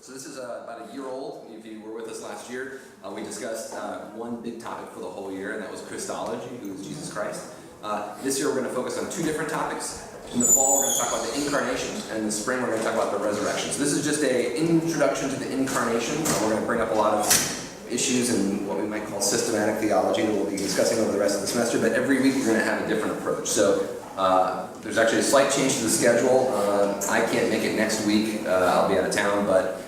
So this is about a year old. If you were with us last year, we discussed one big topic for the whole year, and that was Christology, who is Jesus Christ. This year we're going to focus on two different topics. In the fall we're going to talk about the Incarnation, and in the spring we're going to talk about the Resurrection. So this is just an introduction to the Incarnation. We're going to bring up a lot of issues in what we might call systematic theology that we'll be discussing over the rest of the semester, but every week we're going to have a different approach. So there's actually a slight change to the schedule. I can't make it next week. I'll be out of town, but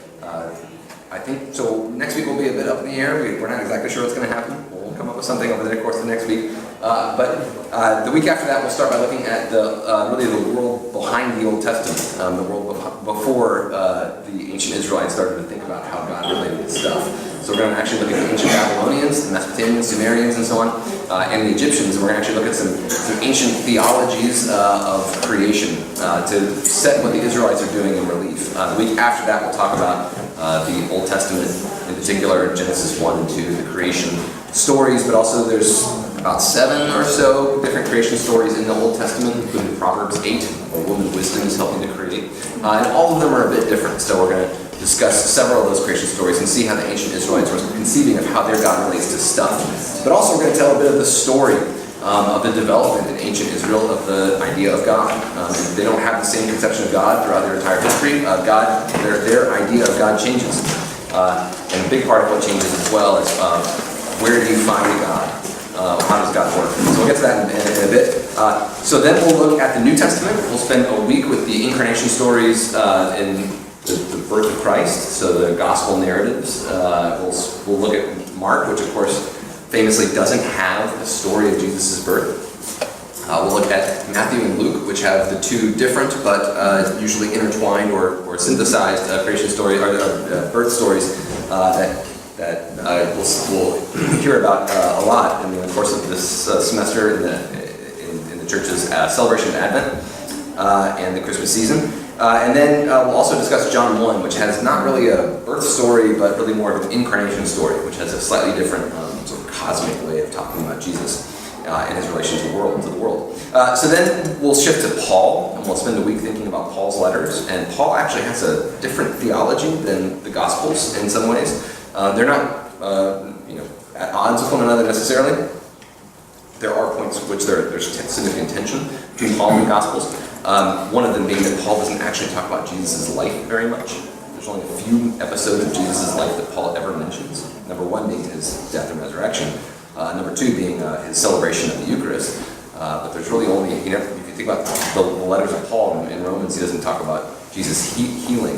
I think, so next week will be a bit up in the air. We're not exactly sure what's going to happen. We'll come up with something over the course of the next week. But the week after that, we'll start by looking at really the world behind the Old Testament, the world before the ancient Israelites started to think about how God related to stuff. So we're going to actually look at the ancient Babylonians, the Mesopotamians, Sumerians, and so on, and the Egyptians. And we're going to actually look at some ancient theologies of creation to set what the Israelites are doing in relief. The week after that, we'll talk about the Old Testament, in particular Genesis 1 and 2, the creation stories, but also there's about 7 or so different creation stories in the Old Testament, including Proverbs 8, where woman's wisdom is helping to create. And all of them are a bit different, so we're going to discuss several of those creation stories and see how the ancient Israelites were conceiving of how their God relates to stuff. But also we're going to tell a bit of the story of the development in ancient Israel of the idea of God. They don't have the same conception of God throughout their entire history. Their idea of God changes. And a big part of what changes as well is where do you find God? How does God work? So we'll get to that in a bit. So then we'll look at the New Testament. We'll spend a week with the incarnation stories in the birth of Christ, so the gospel narratives. We'll look at Mark, which of course famously doesn't have a story of Jesus' birth. We'll look at Matthew and Luke, which have the two different but usually intertwined or synthesized creation stories or birth stories that we'll hear about a lot in the course of this semester in the church's celebration of Advent and the Christmas season. And then we'll also discuss John 1, which has not really a birth story, but really more of an incarnation story, which has a slightly different sort of cosmic way of talking about Jesus and his relation to the world. So then we'll shift to Paul, and we'll spend a week thinking about Paul's letters. And Paul actually has a different theology than the Gospels in some ways. They're not at odds with one another necessarily. There are points at which there's significant tension between Paul and the Gospels. One of them being that Paul doesn't actually talk about Jesus' life very much. There's only a few episodes of Jesus' life that Paul ever mentions. Number 1 being his death and resurrection. Number 2 being his celebration of the Eucharist. But there's really only, if you think about the letters of Paul in Romans, he doesn't talk about Jesus healing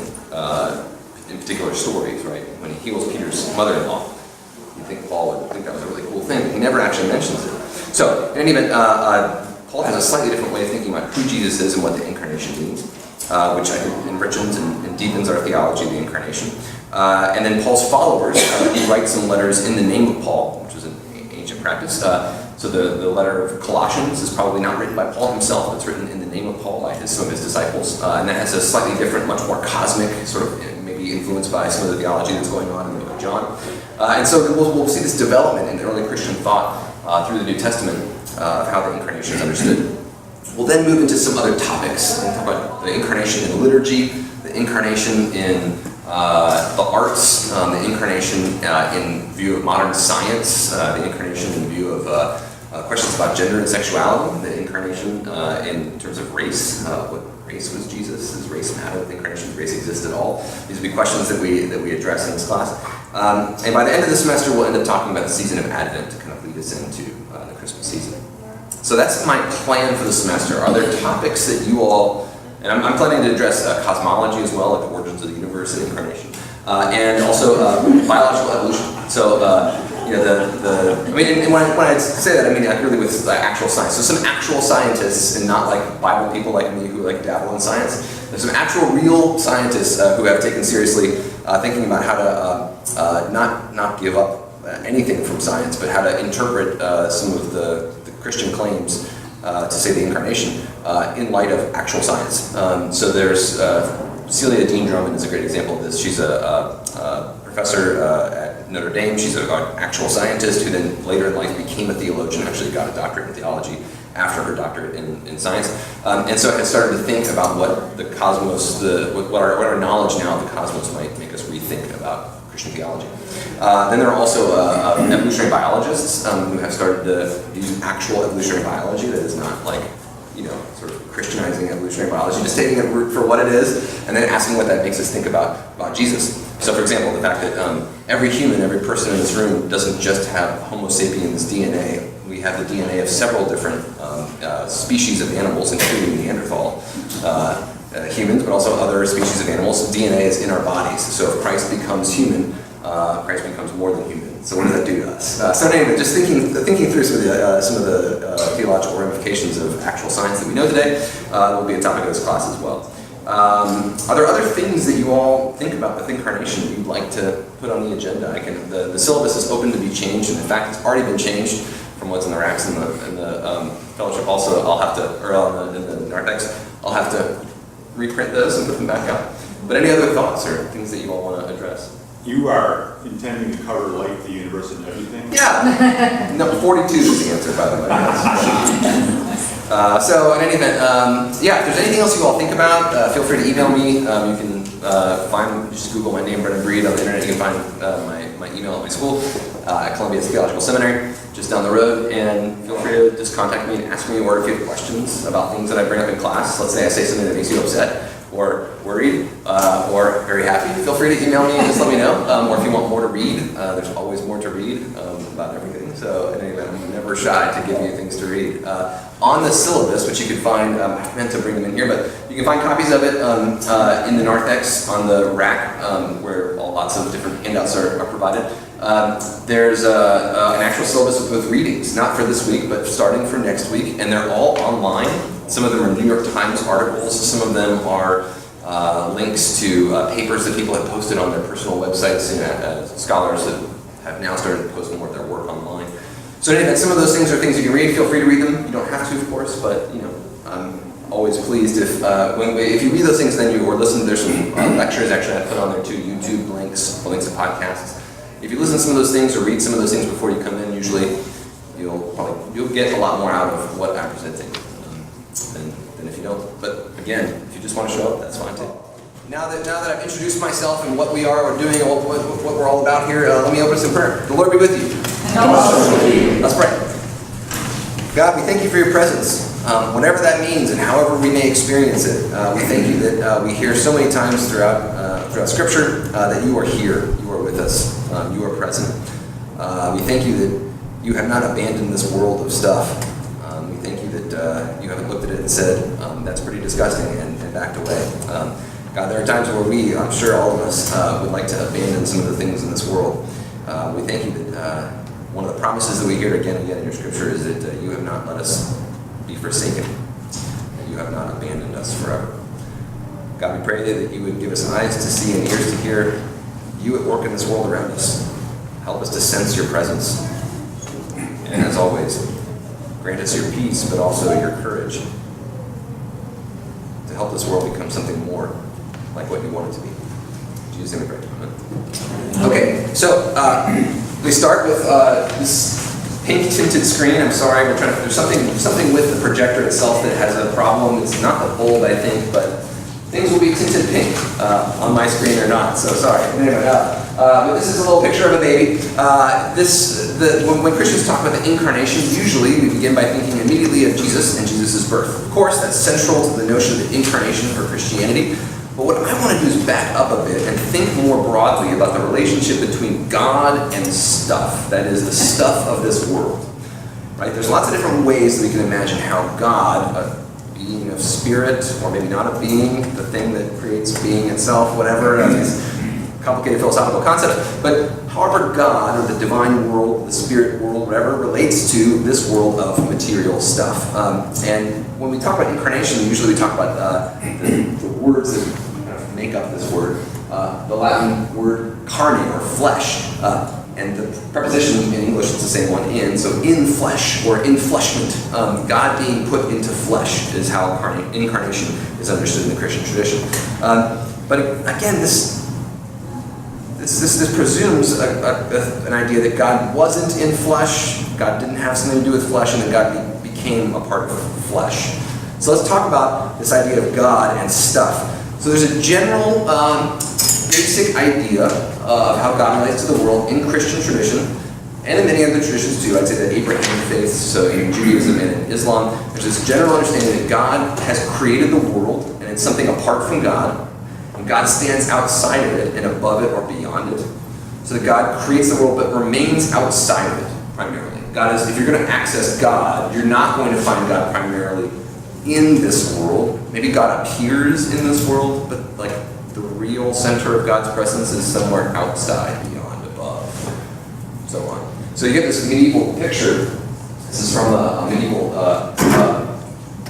in particular stories, right? When he heals Peter's mother-in-law. You'd think Paul would think that was a really cool thing, but he never actually mentions it. So, in any event, Paul has a slightly different way of thinking about who Jesus is and what the Incarnation means, which I think enriches and deepens our theology of the Incarnation. And then Paul's followers, he writes some letters in the name of Paul, which was an ancient practice. So the letter of Colossians is probably not written by Paul himself, it's written in the name of Paul by some of his disciples. And that has a slightly different, much more cosmic, sort of maybe influenced by some of the theology that's going on in the book of John. And so we'll see this development in early Christian thought through the New Testament of how the Incarnation is understood. We'll then move into some other topics. We'll talk about the Incarnation in liturgy, the Incarnation in the arts, the Incarnation in view of modern science, the Incarnation in view of questions about gender and sexuality, the Incarnation in terms of race. What race was Jesus? Does race matter? The Incarnation, does race exist at all? These will be questions that we address in this class. And by the end of the semester, we'll end up talking about the season of Advent to kind of lead us into the Christmas season. So that's my plan for the semester. Are there topics that you all, and I'm planning to address cosmology as well, like the origins of the universe and Incarnation, and also biological evolution. So, and when I say that, I mean really with actual science. So some actual scientists, and not like Bible people like me who like dabble in science. There's some actual real scientists who have taken seriously thinking about how to not give up anything from science, but how to interpret some of the Christian claims to say the Incarnation in light of actual science. So there's Celia Dean Drummond is a great example of this. She's a professor at Notre Dame. She's an actual scientist who then later in life became a theologian, actually got a doctorate in theology. after her doctorate in science. And so I had started to think about what the cosmos, what our knowledge now of the cosmos might make us rethink about Christian theology. Then there are also evolutionary biologists who have started to use actual evolutionary biology that is not like, sort of Christianizing evolutionary biology, just taking it for what it is, and then asking what that makes us think about Jesus. So for example, the fact that every human, every person in this room doesn't just have Homo sapiens DNA. We have the DNA of several different species of animals, including Neanderthal humans, but also other species of animals. DNA is in our bodies, so if Christ becomes human, Christ becomes more than human. So what does that do to us? So anyway, just thinking through some of the theological ramifications of actual science that we know today will be a topic of this class as well. Are there other things that you all think about with Incarnation that you'd like to put on the agenda? The syllabus is open to be changed, and in fact, it's already been changed from what's in the racks in the fellowship. Also, I'll have to, or in the narthex, I'll have to reprint those and put them back out. But any other thoughts or things that you all want to address? You are intending to cover life, the universe, and everything? Yeah. No, 42 is the answer, by the way. So in any event, if there's anything else you all think about, feel free to email me. You can just Google my name, Brennan Breed, on the internet. You can find my email at my school, at Columbia Theological Seminary, just down the road. And feel free to just contact me and ask me, or if you have questions about things that I bring up in class. Let's say I say something that makes you upset, or worried, or very happy, feel free to email me and just let me know. Or if you want more to read, there's always more to read about everything. So in any event, I'm never shy to give you things to read. On the syllabus, which you can find, I meant to bring them in here, but you can find copies of it in the narthex on the rack, where lots of different handouts are provided. There's an actual syllabus with readings, not for this week, but starting for next week, and they're all online. Some of them are New York Times articles, some of them are links to papers that people have posted on their personal websites, scholars that have now started posting more of their work online. So anyway, some of those things are things you can read. Feel free to read them. You don't have to, of course, but I'm always pleased if you read those things, then you or listen. There's some lectures actually I put on there too, YouTube links, links to podcasts. If you listen to some of those things or read some of those things before you come in, usually you'll get a lot more out of what I'm presenting than if you don't. But again, if you just want to show up, that's fine too. Now that I've introduced myself and what we are doing and what we're all about here, let me open us in prayer. The Lord be with you. Let's pray. God, we thank you for your presence, whatever that means and however we may experience it. We thank you that we hear so many times throughout Scripture that you are here, you are with us, you are present. We thank you that you have not abandoned this world of stuff. We thank you that you haven't looked at it and said, that's pretty disgusting, and backed away. God, there are times where we, I'm sure all of us, would like to abandon some of the things in this world. We thank you that one of the promises that we hear again and again in your Scripture is that you have not let us be forsaken, that you have not abandoned us forever. God, we pray that you would give us eyes to see and ears to hear you at work in this world around us. Help us to sense your presence. And as always, grant us your peace, but also your courage to help this world become something more like what you want it to be. In Jesus' name we pray. Amen. Okay, so we start with this pink tinted screen. I'm sorry, there's something with the projector itself that has a problem. It's not the bulb, I think, but things will be tinted pink on my screen or not, so sorry. Anyway, but this is a little picture of a baby. When Christians talk about the Incarnation, usually we begin by thinking immediately of Jesus and Jesus' birth. Of course, that's central to the notion of the Incarnation for Christianity. But what I want to do is back up a bit and think more broadly about the relationship between God and stuff, that is, the stuff of this world. Right? There's lots of different ways that we can imagine how God, a being of spirit, or maybe not a being, the thing that creates being itself, whatever, these complicated philosophical concepts, but however God, or the divine world, the spirit world, whatever, relates to this world of material stuff. And when we talk about incarnation, usually we talk about the words that kind of make up this word. The Latin word carne, or flesh, and the preposition in English is the same one, in, so in flesh, or infleshment. God being put into flesh is how incarnation is understood in the Christian tradition. But again, this presumes an idea that God wasn't in flesh, God didn't have something to do with flesh, and that God became became a part of flesh. So let's talk about this idea of God and stuff. So there's a general basic idea of how God relates to the world in Christian tradition, and in many other traditions too. I'd say the Abrahamic faith, so in Judaism and in Islam, there's this general understanding that God has created the world, and it's something apart from God, and God stands outside of it and above it or beyond it. So that God creates the world but remains outside of it primarily. God is, if you're going to access God, you're not going to find God primarily in this world. Maybe God appears in this world, but like the real center of God's presence is somewhere outside, beyond, above, so on. So you get this medieval picture. This is from a medieval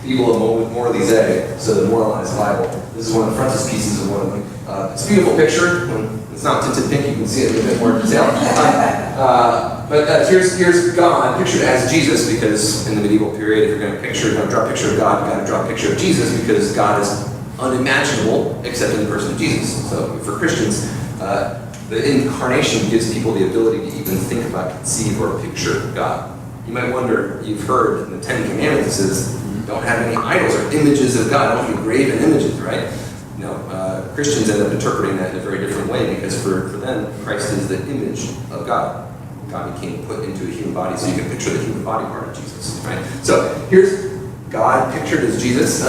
Bible of Moralizé, so the Moralized Bible. This is one of the frontispieces of one of them. It's a beautiful picture. It's not tinted pink, you can see it in a bit more detail. But here's God pictured as Jesus, because in the medieval period, if you're going to draw a picture of God, you've got to draw a picture of Jesus, because God is unimaginable except in the person of Jesus. So for Christians, the Incarnation gives people the ability to even think about, conceive, or picture God. You might wonder, you've heard in the Ten Commandments, it says, don't have any idols or images of God, don't be graven images, right? No, Christians end up interpreting that in a very different way, because for them, Christ is the image of God. God became put into a human body, so you can picture the human body part of Jesus, right? So here's God pictured as Jesus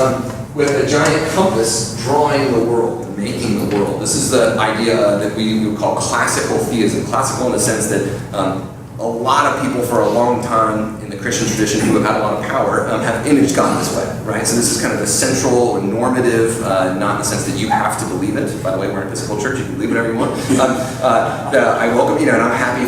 with a giant compass drawing the world, making the world. This is the idea that we would call classical theism. Classical in the sense that a lot of people for a long time in the Christian tradition who have had a lot of power have imaged God this way, right? So this is kind of the central or normative, not in the sense that you have to believe it. By the way, we're in a Episcopal church, you can believe whatever you want. I welcome, and I'm happy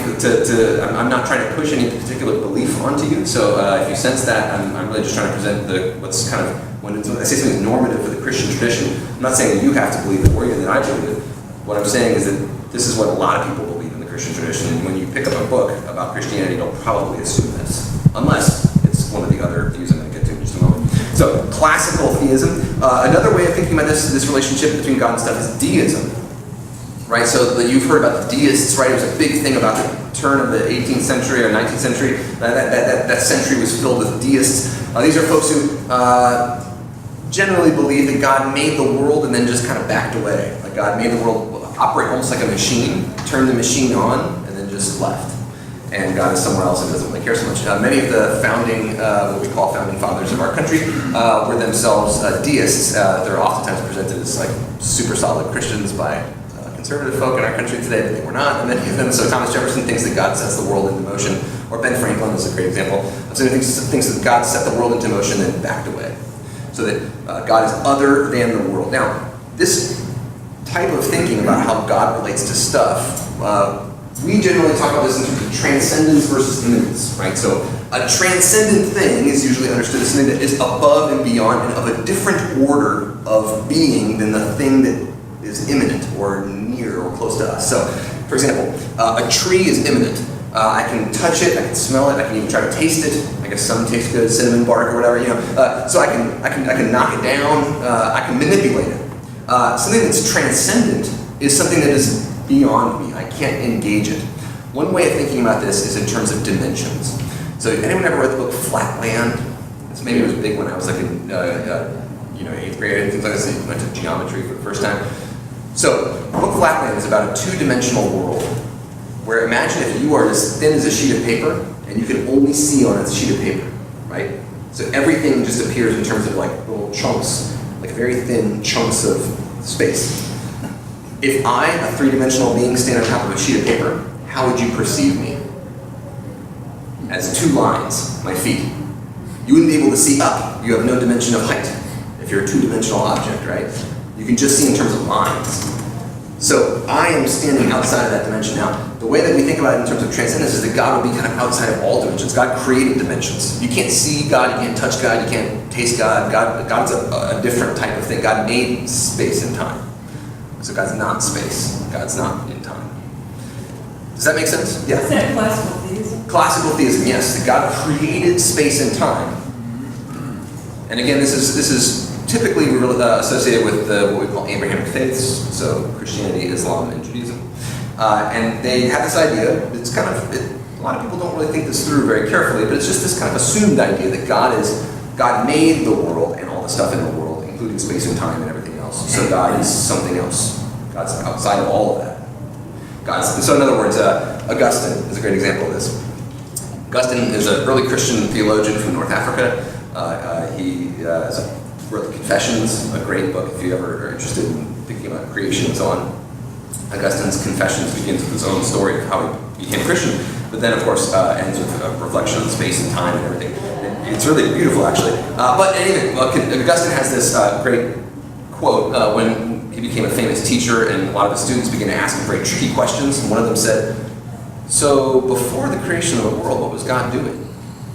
I'm not trying to push any particular belief onto you, so if you sense that, I'm really just trying to present what's kind of, when I say something normative for the Christian tradition, I'm not saying that you have to believe it or that I believe it. What I'm saying is that this is what a lot of people believe in the Christian tradition, and when you pick up a book about Christianity, you'll probably assume this, unless it's one of the other views I'm going to get to in just a moment. So, classical theism. Another way of thinking about this relationship between God and stuff is deism, right? So you've heard about the deists, right? It was a big thing about the turn of the 18th century or 19th century. That century was filled with deists. These are folks who generally believe that God made the world and then just kind of backed away. Like God made the world operate almost like a machine, turned the machine on, and then just left. And God is somewhere else and doesn't really care so much. Many of the founding, what we call founding fathers of our country, were themselves deists. They're oftentimes presented as like super solid Christians by conservative folk in our country today, but they were not. And many of them, so Thomas Jefferson thinks that God sets the world into motion, or Ben Franklin is a great example of somebody who thinks that God set the world into motion and then backed away. So that God is other than the world. Now, this type of thinking about how God relates to stuff, we generally talk about this in terms of transcendence versus immanence, right? So a transcendent thing is usually understood as something that is above and beyond and of a different order of being than the thing that is immanent or near or close to us. So, for example, a tree is immanent. I can touch it, I can smell it, I can even try to taste it. I guess some taste good, cinnamon bark or whatever, you know. So I can knock it down, I can manipulate it. Something that's transcendent is something that is beyond me. I can't engage it. One way of thinking about this is in terms of dimensions. So anyone ever read the book Flatland? Maybe it was big when I was like in 8th grade and things like this. I went to geometry for the first time. So the book Flatland is about a two-dimensional world where imagine if you are as thin as a sheet of paper and you can only see on a sheet of paper, right? So everything just appears in terms of like little chunks, like very thin chunks of space. If I, a three-dimensional being, stand on top of a sheet of paper, how would you perceive me? As two lines, my feet. You wouldn't be able to see up. You have no dimension of height if you're a two-dimensional object, right? You can just see in terms of lines. So I am standing outside of that dimension. Now, the way that we think about it in terms of transcendence is that God will be kind of outside of all dimensions. God created dimensions. You can't see God, you can't touch God, you can't taste God. God's a different type of thing. God made space and time. So God's not space. God's not in time. Does that make sense? Yeah. Is that classical theism? Classical theism, yes. That God created space and time. And again, this is typically associated with what we call Abrahamic faiths, so Christianity, Islam, and Judaism. And they have this idea, it's kind of, a a lot of people don't really think this through very carefully, but it's just this kind of assumed idea that God made the world and all the stuff in the world, including space and time and everything else. So God is something else. God's outside of all of that. So in other words, Augustine is a great example of this. Augustine is an early Christian theologian from North Africa. He wrote the Confessions, a great book if you ever are interested in thinking about creation and so on. Augustine's Confessions begins with his own story of how he became a Christian, but then, of course, ends with a reflection on space and time and everything. It's really beautiful, actually. But anyway, Augustine has this great quote when he became a famous teacher, and a lot of his students began to ask him very tricky questions. And one of them said, "So, before the creation of the world, what was God doing?"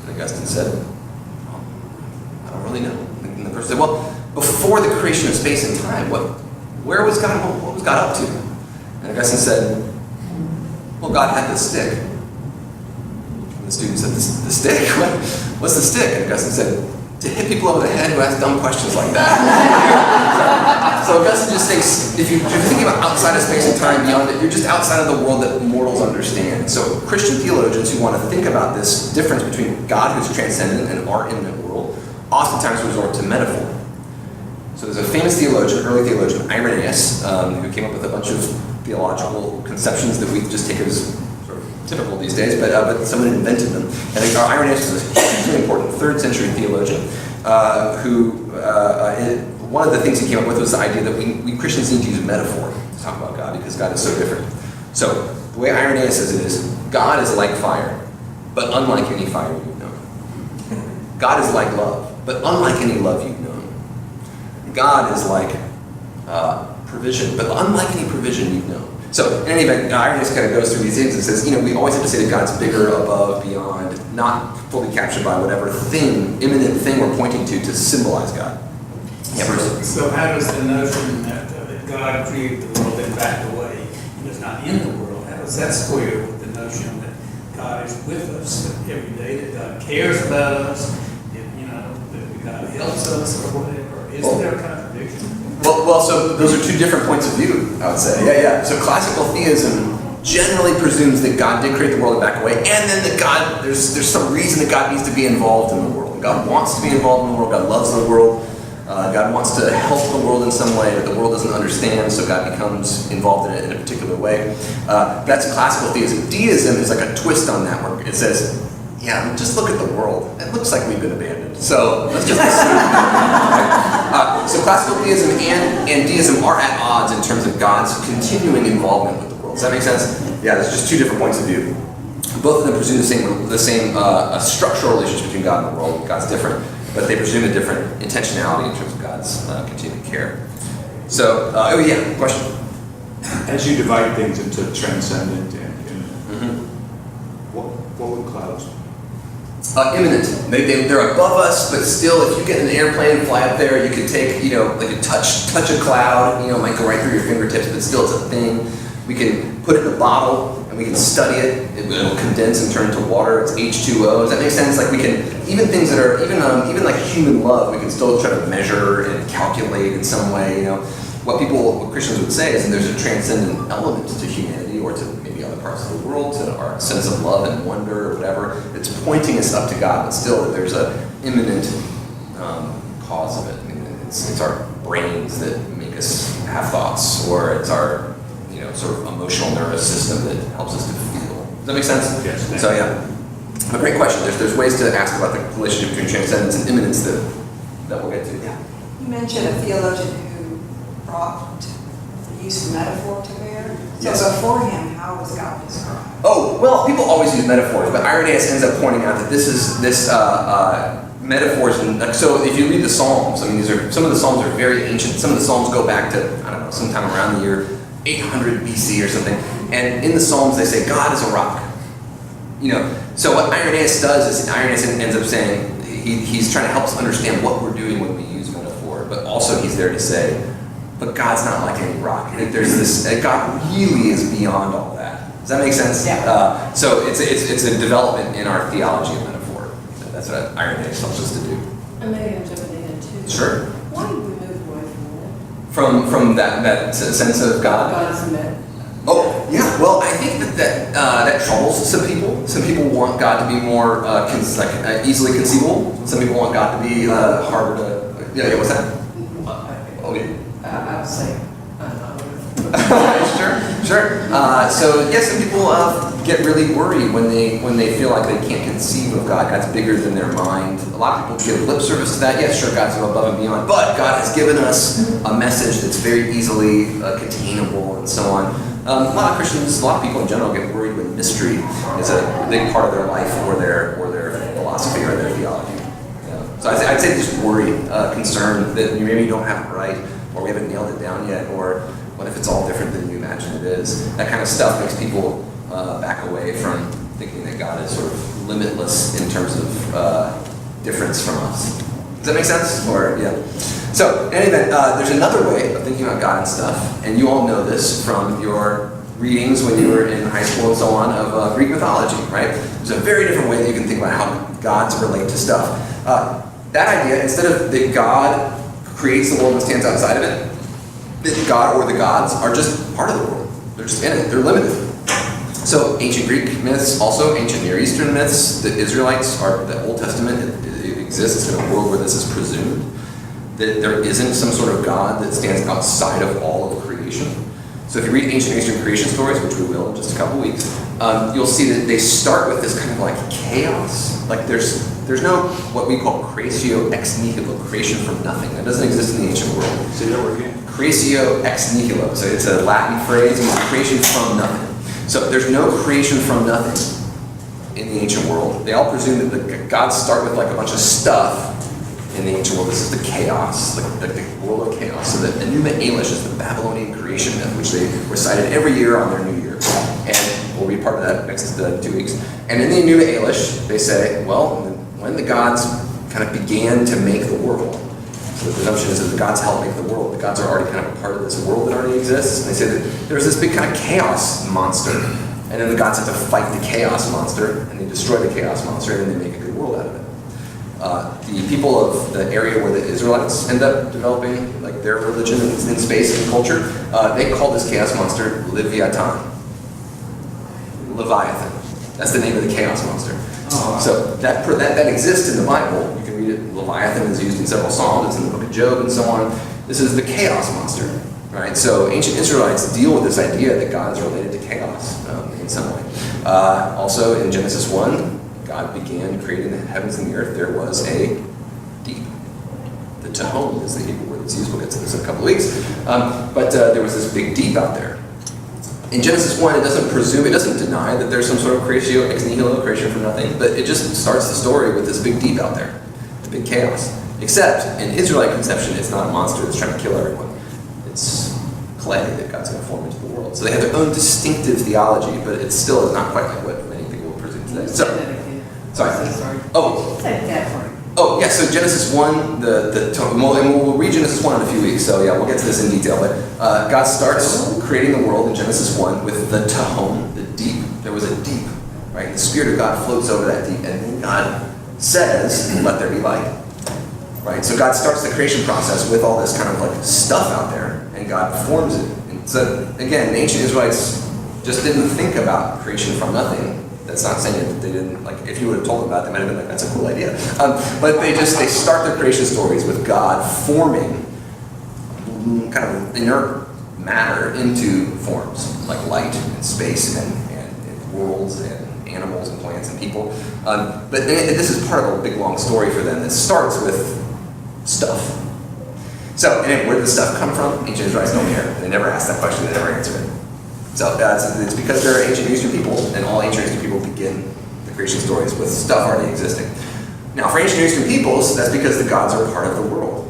And Augustine said, "Well, I don't really know." And the person said, "Well, before the creation of space and time, where was God? What was God up to?" And Augustine said, "Well, God had this stick." And the student said, "The stick? What's the stick?" And Augustine said, "To hit people over the head who ask dumb questions like that." So Augustine just thinks, if you're thinking about outside of space and time, beyond it, you're just outside of the world that mortals understand. So Christian theologians who want to think about this difference between God, who's transcendent, and our immanent world, oftentimes resort to metaphor. So there's a famous theologian, early theologian, Irenaeus, who came up with a bunch of theological conceptions that we just take as sort of typical these days, but someone invented them. And Irenaeus was a hugely important 3rd century theologian one of the things he came up with was the idea that we Christians need to use metaphor to talk about God because God is so different. So the way Irenaeus says it is, God is like fire, but unlike any fire you've known. God is like love, but unlike any love you've known. God is like provision, but unlike any provision you've known. So, in any event, Irenaeus kind of goes through these things and says, we always have to say that God's bigger, above, beyond, not fully captured by whatever imminent thing we're pointing to symbolize God. Yeah, Bruce. So how does the notion that God created the world and backed away and is not in the world, how does that square with the notion that God is with us every day, that God cares about us, that God helps us or whatever? Isn't there a contradiction? Well, so those are two different points of view, I would say. Yeah. So classical theism generally presumes that God did create the world and back away, and then that there's some reason that God needs to be involved in the world. God wants to be involved in the world. God loves the world. God wants to help the world in some way that the world doesn't understand, so God becomes involved in it in a particular way. That's classical theism. Deism is like a twist on that, where it says, yeah, just look at the world. It looks like we've been abandoned. So let's just assume. So classical theism and deism are at odds in terms of God's continuing involvement with the world. Does that make sense? Yeah, there's just two different points of view. Both of them presume the same structural relationship between God and the world. God's different, but they presume a different intentionality in terms of God's continued care. So, question? As you divide things into transcendent and what would clouds be? Imminent. They're above us, but still, if you get in an airplane and fly up there, you can take, like a touch a cloud, it might go right through your fingertips, but still it's a thing. We can put it in a bottle, and we can study it. It'll condense and turn into water. It's H2O. Does that make sense? Like we can, even things that are, even like human love, we can still try to measure and calculate in some way, What Christians would say is that there's a transcendent element to humanity, or to maybe other parts of the world, to our sense of love and wonder or whatever. It's pointing us up to God, but still that there's an imminent cause of it. I mean, it's our brains that make us have thoughts, or it's our sort of emotional nervous system that helps us to feel. Does that make sense? Yes. So a great question. There's ways to ask about the relationship between transcendence and imminence that we'll get to. Yeah. You mentioned a theologian who brought the use of metaphor to bear. So Yes. before him, how was God described? Oh, well, people always use metaphors, but Irenaeus ends up pointing out that metaphors. So if you read the Psalms, some of the Psalms are very ancient. Some of the Psalms go back to, sometime around the year 800 BC or something. And in the Psalms, they say God is a rock. So what Irenaeus does is Irenaeus ends up saying he's trying to help us understand what we're doing when we use metaphor, but also he's there to say, but God's not like any rock. God really is beyond all that. Does that make sense? Yeah. So it's a development in our theology of metaphor. That's what Irenaeus helps us to do. And maybe I'm jumping in too. Sure. Why did we move away from that? From that sense of God. God's met. Oh, Yeah, well, I think that troubles some people. Some people want God to be more easily conceivable. Some people want God to be harder to. Yeah, what's that? Oh, yeah. I would say, Sure. So yeah, some people get really worried when they feel like they can't conceive of God. God's bigger than their mind. A lot of people give lip service to that. Yes, sure, God's above and beyond, but God has given us a message that's very easily containable and so on. A lot of Christians, a lot of people in general get worried when mystery is a big part of their life or their philosophy or their theology. So I'd say just worry, concern that you maybe don't have it right, or we haven't nailed it down yet, or what if it's all different than you imagine it is? That kind of stuff makes people back away from thinking that God is sort of limitless in terms of difference from us. Does that make sense? Or yeah. So in any event, there's another way of thinking about God and stuff, and you all know this from your readings when you were in high school and so on of Greek mythology, right? There's a very different way that you can think about how gods relate to stuff. That idea, instead of that God creates the world and stands outside of it, that God or the gods are just part of the world. They're just in it. They're limited. So ancient Greek myths, also ancient Near Eastern myths, the Israelites are the Old Testament. It exists in a world where this is presumed. That there isn't some sort of God that stands outside of all of creation. So if you read ancient Eastern creation stories, which we will in just a couple weeks, you'll see that they start with this kind of like chaos. Like there's no what we call creatio ex nihilo, creation from nothing. That doesn't exist in the ancient world. Say that word again. Creatio ex nihilo. So it's a Latin phrase, it means creation from nothing. So there's no creation from nothing in the ancient world. They all presume that the gods start with like a bunch of stuff in the ancient world. This is the chaos, like the world of chaos. So the Enuma Elish is the Babylonian creation myth, which they recited every year on their New Year. And we'll be part of that next 2 weeks. And in the Enuma Elish, they say, well, when the gods kind of began to make the world, so the presumption is that the gods helped make the world. The gods are already kind of a part of this world that already exists. And they say that there's this big kind of chaos monster. And then the gods have to fight the chaos monster, and they destroy the chaos monster, and then they make a good world out of it. The people of the area where the Israelites end up developing like their religion in space and culture, they call this chaos monster Leviathan. Leviathan. That's the name of the chaos monster. So that exists in the Bible. You can read it. Leviathan is used in several Psalms. It's in the book of Job and so on. This is the chaos monster. Right? So ancient Israelites deal with this idea that God is related to chaos in some way. Also in Genesis 1, God began creating the heavens and the earth. There was a deep. The Tehom is the Hebrew word that's used. We'll get to this in a couple of weeks. But there was this big deep out there. In Genesis 1, it doesn't deny that there's some sort of creatio ex nihilo, creation from nothing, but it just starts the story with this big deep out there, the big chaos. Except, in Israelite conception, it's not a monster that's trying to kill everyone. It's clay that God's going to form into the world. So they have their own distinctive theology, but it still is not quite like what many people presume today. Say that again. Sorry. Oh. Say that part. Oh, yeah, so Genesis 1, we'll read Genesis 1 in a few weeks, so yeah, we'll get to this in detail, but God starts creating the world in Genesis 1 with the Tehom, the deep. There was a deep, right? The Spirit of God floats over that deep, and then God says, let there be light, right? So God starts the creation process with all this kind of like stuff out there, and God forms it. And so, again, the ancient Israelites just didn't think about creation from nothing. That's not saying that they didn't, like, if you would have told them about it, they might have been like, that's a cool idea. But they start their creation stories with God forming kind of inert matter into forms, like light and space and worlds and animals and plants and people. But this is part of a big, long story for them that starts with stuff. So, and where did the stuff come from? Ancient Israelites don't care. They never ask that question, they never answer it. So it's because they're ancient Eastern people, and all ancient Eastern people begin the creation stories with stuff already existing. Now, for ancient Eastern peoples, that's because the gods are part of the world.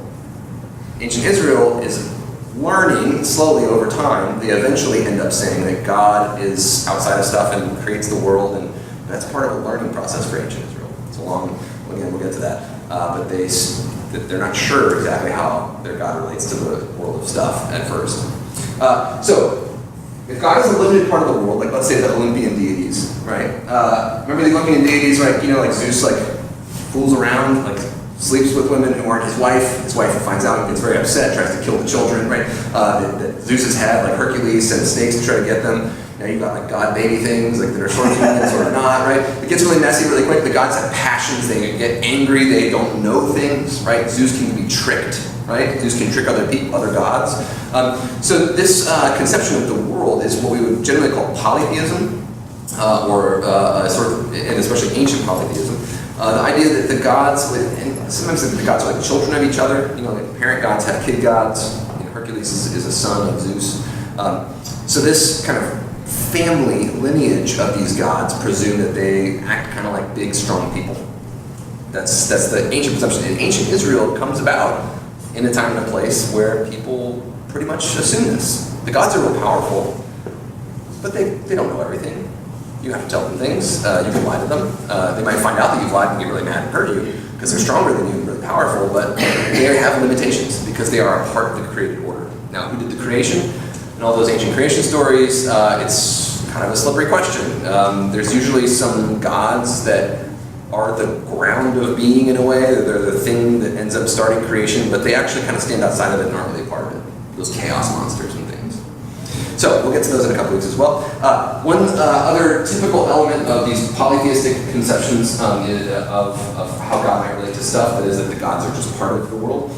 Ancient Israel is learning slowly over time. They eventually end up saying that God is outside of stuff and creates the world, and that's part of a learning process for ancient Israel. It's a long, again, we'll get to that. But they're not sure exactly how their God relates to the world of stuff at first. So, if God is a limited part of the world, like let's say the Olympian deities, right? Remember the Olympian deities, right? You know, like Zeus, like fools around, like sleeps with women who aren't his wife. His wife finds out and gets very upset, tries to kill the children, right? That Zeus has had, like Hercules sends snakes to try to get them. Now you've got like god baby things, like that are sort of human, sort of not, right? It gets really messy really quick. The gods have passions, they get angry, they don't know things, right? Zeus can be tricked, right? Zeus can trick other people, other gods. So this conception of the world is what we would generally call polytheism, or sort of, and especially ancient polytheism. The idea that the gods, and sometimes the gods are like children of each other. You know, like parent gods have kid gods. You know, Hercules is a son of Zeus. So this kind of family lineage of these gods presume that they act kind of like big, strong people. That's the ancient perception. And ancient Israel comes about in a time and a place where people pretty much assume this. The gods are real powerful, but they don't know everything. You have to tell them things. You can lie to them. They might find out that you've lied and get really mad and hurt you because they're stronger than you and really powerful, but they have limitations because they are a part of the created order. Now, who did the creation? And all those ancient creation stories, it's kind of a slippery question. There's usually some gods that are the ground of being in a way. They're the thing that ends up starting creation, but they actually kind of stand outside of it and aren't really part of it. Those chaos monsters and things. So we'll get to those in a couple weeks as well. One other typical element of these polytheistic conceptions of how God might relate to stuff, that is that the gods are just part of the world.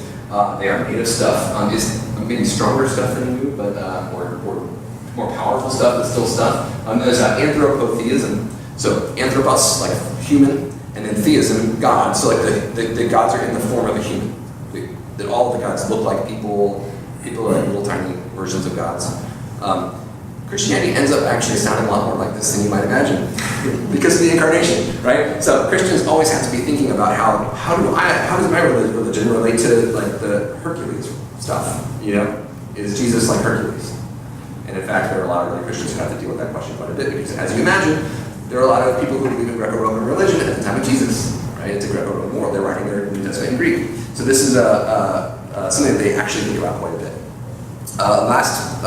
They are made of stuff. Is maybe stronger stuff than you, but or more powerful stuff, but still stuff. There's anthropotheism. So anthropos, like human, and then theism, God. So like the gods are in the form of a human. That all of the gods look like people. People are like little tiny versions of gods. Christianity ends up actually sounding a lot more like this than you might imagine because of the Incarnation, right? So Christians always have to be thinking about how does my religion relate to like the Hercules stuff, you know? Is Jesus like Hercules? And in fact, there are a lot of early Christians who have to deal with that question quite a bit because, as you imagine, there are a lot of people who believe in Greco-Roman religion at the time of Jesus, right? It's a Greco-Roman world. They're writing their New Testament in Greek. So this is something that they actually think about quite a bit. Last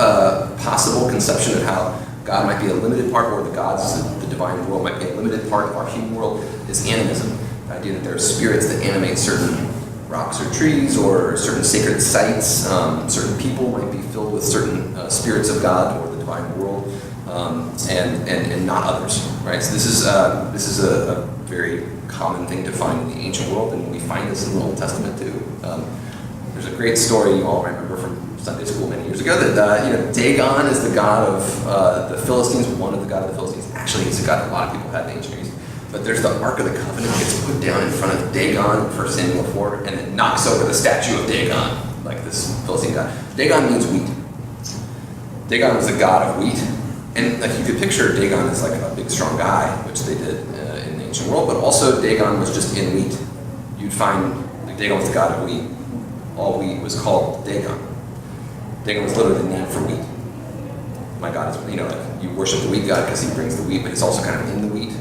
possible conception of how God might be a limited part, or the gods, the divine world might be a limited part of our human world, is animism. The idea that there are spirits that animate certain rocks or trees or certain sacred sites. Certain people might be filled with certain spirits of God or the divine world, and not others. Right. So this is a very common thing to find in the ancient world, and we find this in the Old Testament too. There's a great story you all remember from Sunday school many years ago that Dagon is the god of the Philistines. One of the god of the Philistines. Actually, he's a god that a lot of people had in ancient Greece. But there's the Ark of the Covenant gets put down in front of Dagon, 1 Samuel 4, and it knocks over the statue of Dagon, like this Philistine god. Dagon means wheat. Dagon was the god of wheat, and like you could picture Dagon as like a big strong guy, which they did in the ancient world. But also Dagon was just in wheat. You'd find like Dagon was the god of wheat. All wheat was called Dagon. Dagon was literally the name for wheat. My God is, like you worship the wheat god because he brings the wheat, but he's also kind of in the wheat,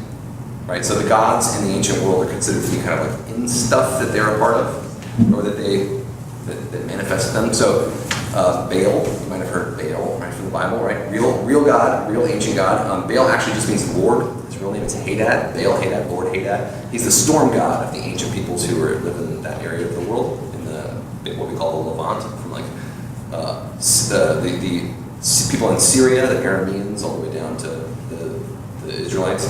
right? So the gods in the ancient world are considered to be kind of like in stuff that they're a part of, or that manifest them. So Baal, you might have heard Baal, right, from the Bible, right? Real God, real ancient God. Baal actually just means Lord. His real name is Hadad. Baal, Hadad, Lord Hadad. He's the storm god of the ancient peoples who live in that area of the world, in what we call the Levant, from like the people in Syria, the Arameans, all the way down to the Israelites.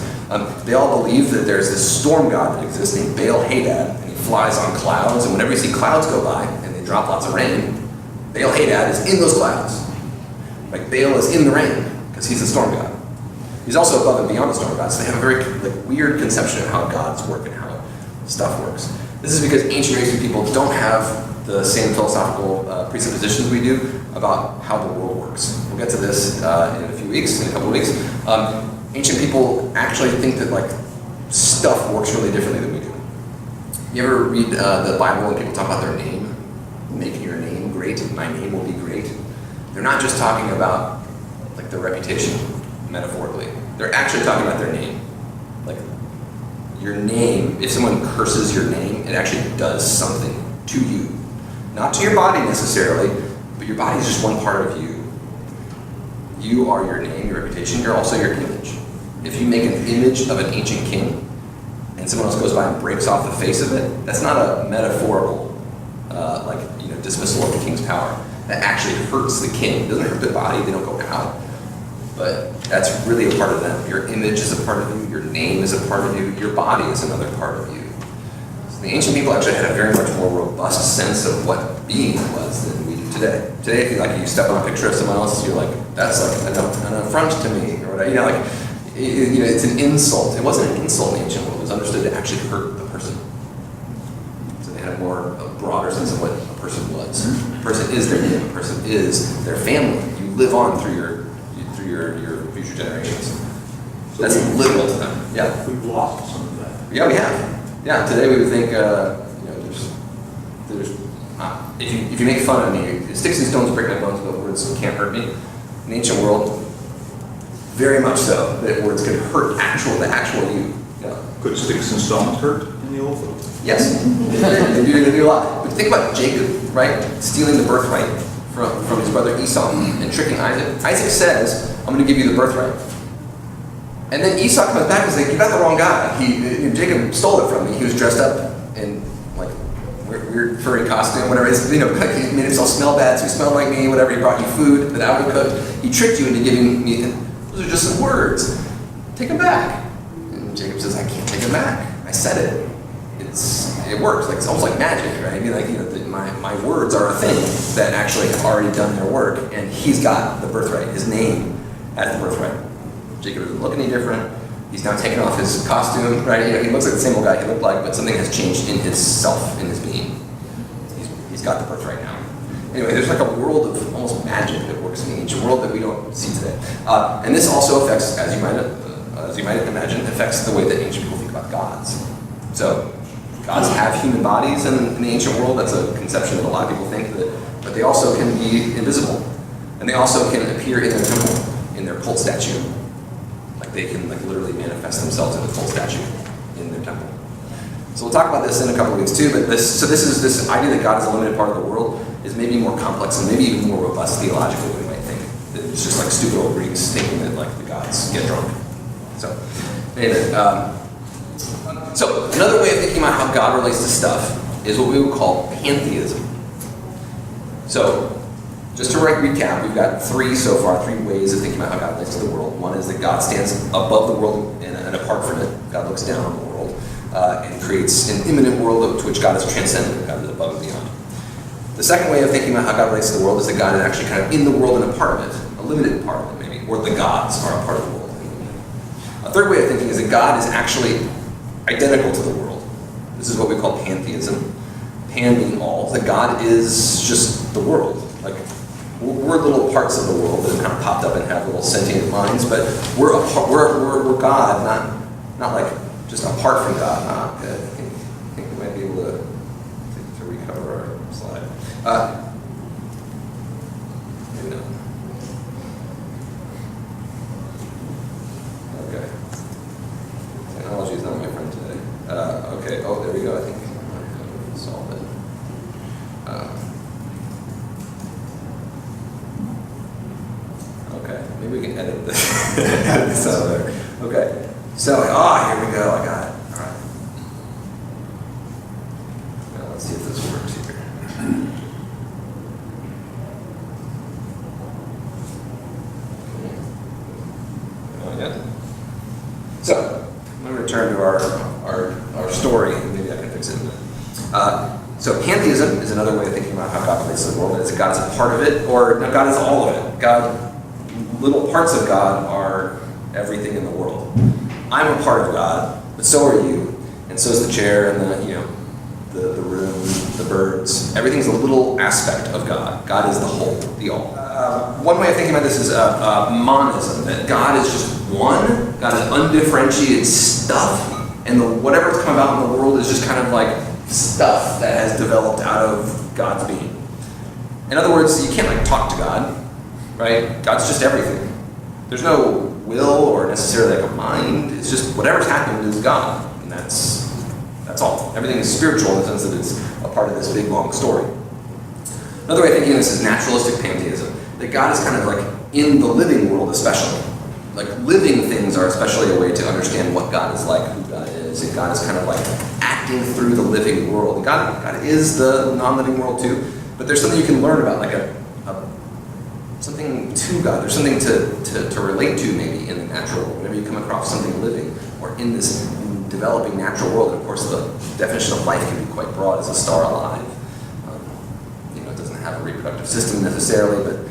They all believe that there's this storm god that exists named Baal Hadad, and he flies on clouds, and whenever you see clouds go by and they drop lots of rain, Baal Hadad is in those clouds. Like Baal is in the rain because he's the storm god. He's also above and beyond the storm god, so they have a very weird conception of how gods work and how stuff works. This is because ancient Greek people don't have the same philosophical presuppositions we do about how the world works. We'll get to this in a couple of weeks. Ancient people actually think that stuff works really differently than we do. You ever read the Bible and people talk about their name? Making your name great, my name will be great. They're not just talking about their reputation, metaphorically. They're actually talking about their name. Your name, if someone curses your name, it actually does something to you. Not to your body necessarily, but your body is just one part of you. You are your name, your reputation, you're also your image. If you make an image of an ancient king, and someone else goes by and breaks off the face of it, that's not a metaphorical, dismissal of the king's power. That actually hurts the king. It doesn't hurt their body, they don't go out. But that's really a part of them. Your image is a part of you, your name is a part of you, your body is another part of you. So the ancient people actually had a very much more robust sense of what being was than we do today. Today, if you step on a picture of someone else, you're like, that's like an affront to me, or whatever. It's an insult. It wasn't an insult in the ancient world. It was understood to actually hurt the person. So they had a broader sense of what a person was. A person is their name. A person is their family. You live on through your future generations. So that's literal to them. Yeah. We've lost some of that. Yeah, we have. Yeah. Today we would think, if you make fun of me, sticks and stones break my bones, but words can't hurt me. In the ancient world, very much so, that words could hurt the actual you. Yeah. Could sticks and stones hurt in the old world? Yes, they do a lot. But think about Jacob, right? Stealing the birthright from his brother Esau and tricking Isaac. Isaac says, I'm going to give you the birthright. And then Esau comes back and says, you got the wrong guy. Jacob stole it from me. He was dressed up in weird furry costume, whatever. He made himself smell bad, so he smelled like me, whatever. He brought you food that I would cook. He tricked you into giving me, those are just some words. Take them back. And Jacob says, I can't take them back. I said it. It works. It's almost like magic, right? My words are a thing that actually have already done their work, and he's got the birthright. His name has the birthright. Jacob doesn't look any different. He's now taken off his costume, right? He looks like the same old guy he looked like, but something has changed in his self, in his being. He's got the birthright now. Anyway, there's a world of almost magic that works in the ancient world that we don't see today. And this also affects, as you might imagine, affects the way that ancient people think about gods. So, gods have human bodies in the ancient world. That's a conception that a lot of people think, but they also can be invisible. And they also can appear in their temple, in their cult statue. They can literally manifest themselves in a cult statue in their temple. So we'll talk about this in a couple of weeks too, but this idea that God is a limited part of the world is maybe more complex and maybe even more robust theologically than we might think. It's just stupid old Greeks thinking that the gods get drunk. So, anyway, so another way of thinking about how God relates to stuff is what we would call pantheism. So, just to recap, we've got three ways of thinking about how God relates to the world. One is that God stands above the world and apart from it. God looks down on the world and creates an immanent world to which God is transcendent. God is above and beyond. The second way of thinking about how God relates to the world is that God is actually kind of in the world and a part of it, a limited part of it maybe, or the gods are a part of the world. A third way of thinking is that God is actually identical to the world. This is what we call pantheism. Pan being all. That God is just the world. We're little parts of the world that have kind of popped up and have little sentient minds, but we're God, not just apart from God. I think we might be able to recover our slide. Maybe not. Okay. Technology is not my friend today. Okay. Oh, there we go. I think I solved it. Maybe we can edit this, edit this out of there. Okay. So, here we go. I got it. All right. Now let's see if this works here. Oh, yeah. So, I'm going to return to our story, and maybe I can fix it in a minute. So, pantheism is another way of thinking about how God relates to the world. It's that God is a part of it, or no, God is all of it. Little parts of God are everything in the world. I'm a part of God, but so are you, and so is the chair and the room, the birds. Everything's a little aspect of God. God is the whole, the all. One way of thinking about this is monism, that God is just one. God is undifferentiated stuff, and whatever's come about in the world is just kind of stuff that has developed out of God's being. In other words, you can't talk to God. Right? God's just everything. There's no will or necessarily a mind. It's just whatever's happened is God. And that's all. Everything is spiritual in the sense that it's a part of this big, long story. Another way of thinking of this is naturalistic pantheism. That God is kind of in the living world especially. like living things are especially a way to understand what God is like, who God is, and God is kind of like acting through the living world. God is the non-living world too, but there's something you can learn about, like something to God. There's something to relate to maybe in the natural world. Whenever you come across something living or in this developing natural world, and of course the definition of life can be quite broad. Is a star alive? It doesn't have a reproductive system necessarily, but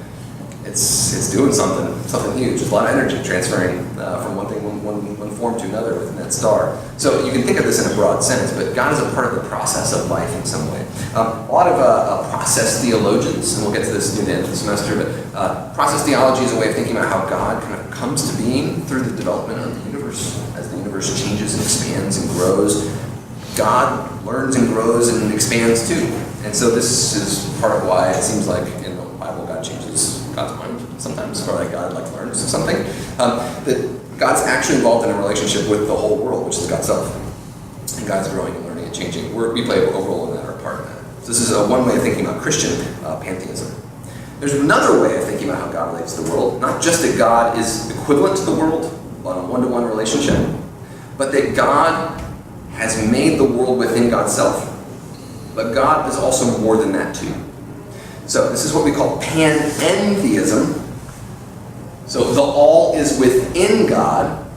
it's doing something huge. There's a lot of energy transferring from one form to another within that star. So you can think of this in a broad sense, but God is a part of the process of life in some way. A lot of process theologians, and we'll get to this near the end of the semester, but process theology is a way of thinking about how God kind of comes to being through the development of the universe. As the universe changes and expands and grows, God learns and grows and expands too. And so this is part of why it seems like in the Bible God changes God's mind sometimes, or like God learns something. That God's actually involved in a relationship with the whole world, which is God's self. And God's growing and learning and changing. We play a role in that, or a part of that. So this is one way of thinking about Christian pantheism. There's another way of thinking about how God relates to the world. Not just that God is equivalent to the world on a one-to-one relationship, but that God has made the world within God's self. But God is also more than that too. So this is what we call panentheism. So the all is within God,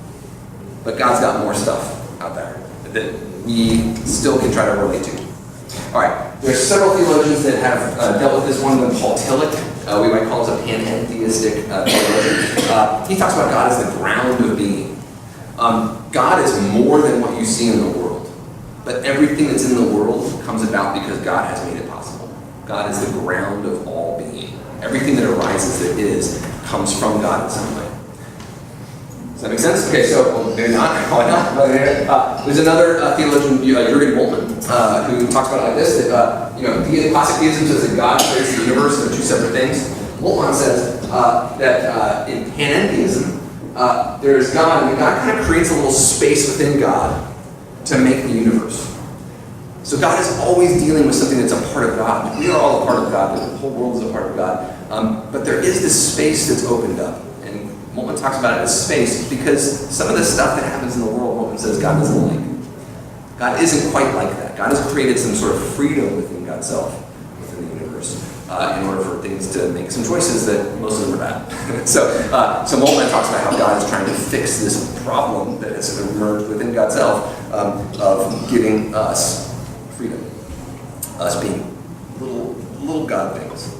but God's got more stuff out there that we still can try to relate to. All right, there's several theologians that have dealt with this. One of them, Paul Tillich, we might call as a panentheistic theologian. He talks about God as the ground of being. God is more than what you see in the world, but everything that's in the world comes about because God has made it possible. God is the ground of all being. Everything that arises that is comes from God in some way. Does that make sense? Okay, so well, maybe not. Why not? There's another theologian, Jürgen Moltmann, who talks about it like this: that classic theism says that God creates the universe. They're two separate things. Moltmann says that in panentheism, there's God, and God kind of creates a little space within God to make the universe. So God is always dealing with something that's a part of God. We are all a part of God. The whole world is a part of God. But there is this space that's opened up. And Moltmann talks about it as space because some of the stuff that happens in the world, Moltmann says God doesn't like. God isn't quite like that. God has created some sort of freedom within God's self, within the universe, in order for things to make some choices that most of them are bad. So Moltmann talks about how God is trying to fix this problem that has emerged within God's self of giving us freedom, us being little God things.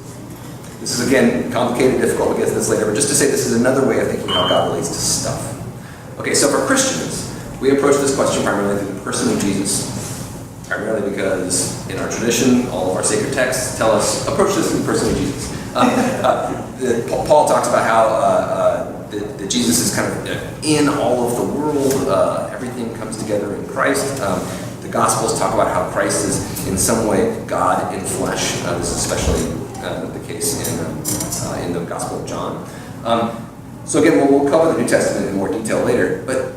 This is, again, complicated, difficult. We'll get to this later, but just to say this is another way of thinking how God relates to stuff. Okay, so for Christians, we approach this question primarily through the person of Jesus. Primarily because in our tradition, all of our sacred texts tell us, approach this through the person of Jesus. Paul talks about how that Jesus is kind of in all of the world. Everything comes together in Christ. The Gospels talk about how Christ is in some way God in flesh. This is especially the case in the Gospel of John. So again, we'll cover the New Testament in more detail later. But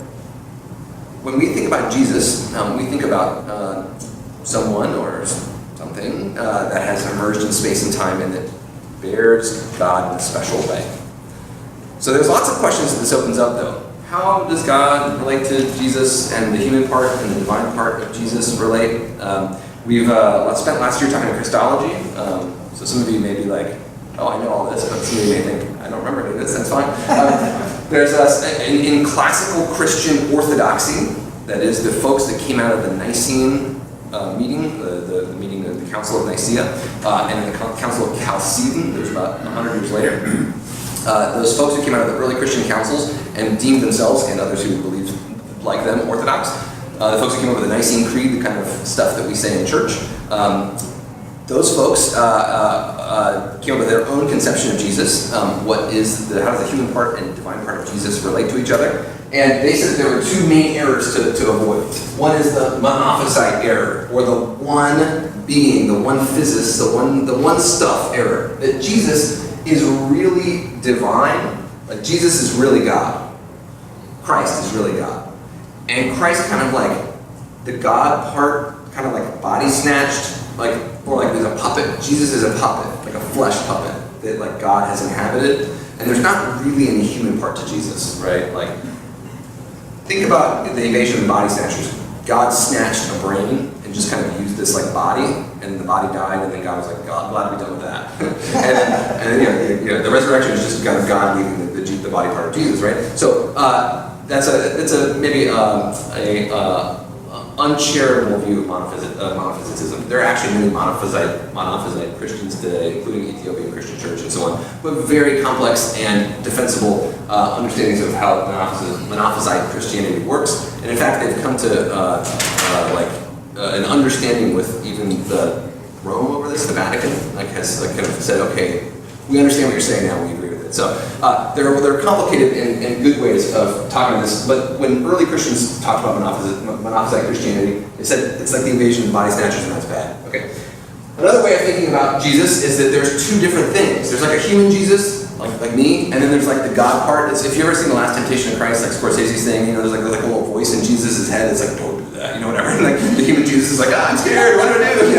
when we think about Jesus, we think about someone or something that has emerged in space and time and that bears God in a special way. So there's lots of questions that this opens up, though. How does God relate to Jesus, and the human part and the divine part of Jesus relate? We've spent last year talking about Christology. So some of you may be like, oh, I know all this, but some of you may think, I don't remember any of this, that's fine. There's in classical Christian orthodoxy, that is the folks that came out of the Nicene meeting, the meeting of the Council of Nicaea, and the Council of Chalcedon, that was about 100 years later. Those folks who came out of the early Christian councils and deemed themselves, and others who believed like them, Orthodox, the folks who came up with the Nicene Creed, the kind of stuff that we say in church, those folks came up with their own conception of Jesus. How does the human part and divine part of Jesus relate to each other? And they said that there were two main errors to avoid. One is the monophysite error, or the one being, the one physis, the one stuff error. That Jesus is really divine, like Jesus is really God. Christ is really God. And Christ kind of like the God part, kind of like body snatched, or like there's a puppet. Jesus is a puppet, like a flesh puppet that like God has inhabited. and there's not really any human part to Jesus, right? Like, think about the invasion of the body snatchers. God snatched a brain and just kind of used this like body, and the body died, and then God was like, God, glad to be done with that. and then the resurrection is just kind of God leaving the body part of Jesus, right? So that's maybe uncharitable view of monophysitism. There are actually many monophysite Christians today, including Ethiopian Christian Church and so on, with very complex and defensible understandings of how monophysite Christianity works. And in fact, they've come to an understanding with even the Rome over this, the Vatican, has kind of said, okay, we understand what you're saying now, we agree with it. So they're complicated in good ways of talking about this, but when early Christians talked about monophysite Christianity, they said it's like the invasion of body snatchers and that's bad. Okay. Another way of thinking about Jesus is that there's two different things. There's like a human Jesus, like me, and then there's like the God part. If you've ever seen The Last Temptation of Christ, like Scorsese's thing, there's like a little voice in Jesus' head. It's like, don't do that, whatever. And like the human Jesus is like, I'm scared. What do I do?